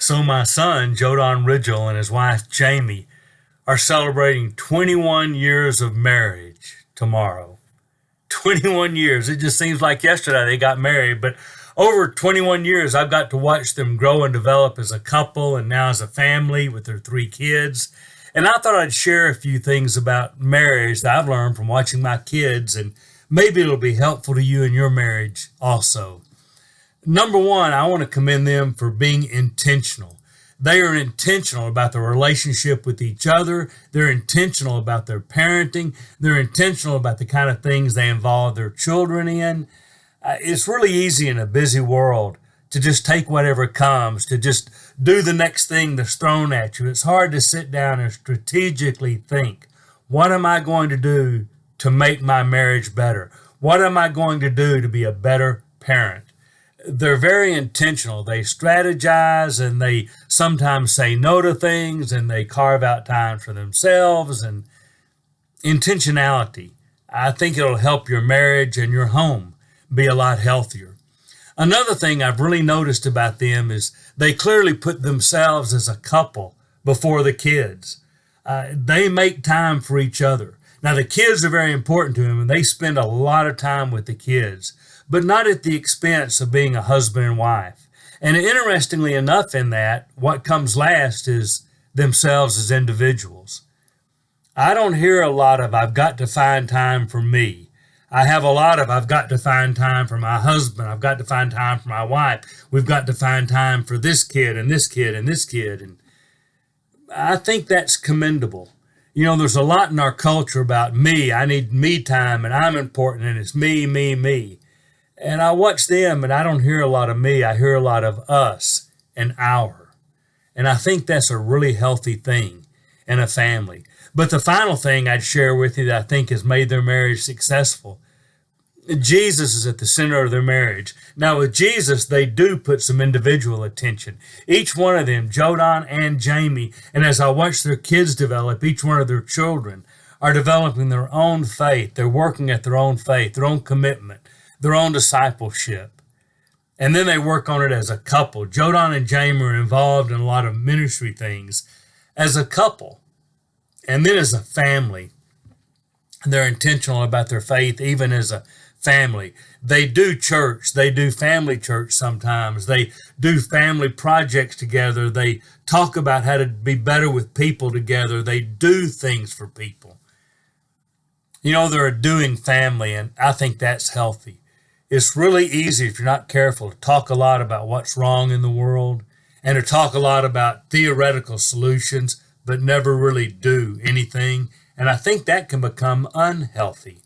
So my son, Jodan Ridgel, and his wife, Jamie, are celebrating 21 years of marriage tomorrow. 21 years. It just seems like yesterday they got married, but over 21 years, I've got to watch them grow and develop as a couple and now as a family with their 3 kids. And I thought I'd share a few things about marriage that I've learned from watching my kids, and maybe it'll be helpful to you in your marriage also. Number one, I want to commend them for being intentional. They are intentional about their relationship with each other. They're intentional about their parenting. They're intentional about the kind of things they involve their children in. It's really easy in a busy world to just take whatever comes, to just do the next thing that's thrown at you. It's hard to sit down and strategically think, what am I going to do to make my marriage better? What am I going to do to be a better parent? They're very intentional. They strategize and they sometimes say no to things and they carve out time for themselves. And intentionality, I think it'll help your marriage and your home be a lot healthier. Another thing I've really noticed about them is they clearly put themselves as a couple before the kids. They make time for each other. Now, the kids are very important to them and they spend a lot of time with the kids, but not at the expense of being a husband and wife. And interestingly enough in that, what comes last is themselves as individuals. I don't hear a lot of, I've got to find time for me. I have a lot of, I've got to find time for my husband. I've got to find time for my wife. We've got to find time for this kid and this kid and this kid. And I think that's commendable. You know, there's a lot in our culture about me. I need me time and I'm important and it's me, me, me. And I watch them and I don't hear a lot of me. I hear a lot of us and our. And I think that's a really healthy thing in a family. But the final thing I'd share with you that I think has made their marriage successful, Jesus is at the center of their marriage. Now with Jesus, they do put some individual attention. Each one of them, Jodan and Jamie, and as I watch their kids develop, each one of their children are developing their own faith. They're working at their own faith, their own commitment, their own discipleship. And then they work on it as a couple. Jodan and Jamie are involved in a lot of ministry things as a couple. And then as a family, they're intentional about their faith, even as a family. They do church. They do family church sometimes. They do family projects together. They talk about how to be better with people together. They do things for people. You know, they're a doing family, and I think that's healthy. It's really easy, if you're not careful, to talk a lot about what's wrong in the world and to talk a lot about theoretical solutions, but never really do anything. And I think that can become unhealthy.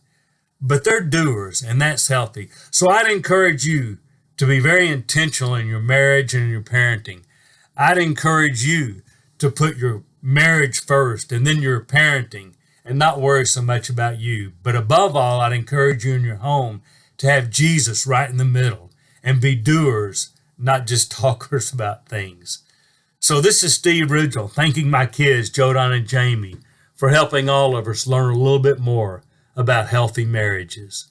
But they're doers, and that's healthy. So I'd encourage you to be very intentional in your marriage and in your parenting. I'd encourage you to put your marriage first and then your parenting and not worry so much about you. But above all, I'd encourage you in your home to have Jesus right in the middle and be doers, not just talkers about things. So this is Steve Ridgel, thanking my kids, Jodan and Jamie, for helping all of us learn a little bit more about healthy marriages.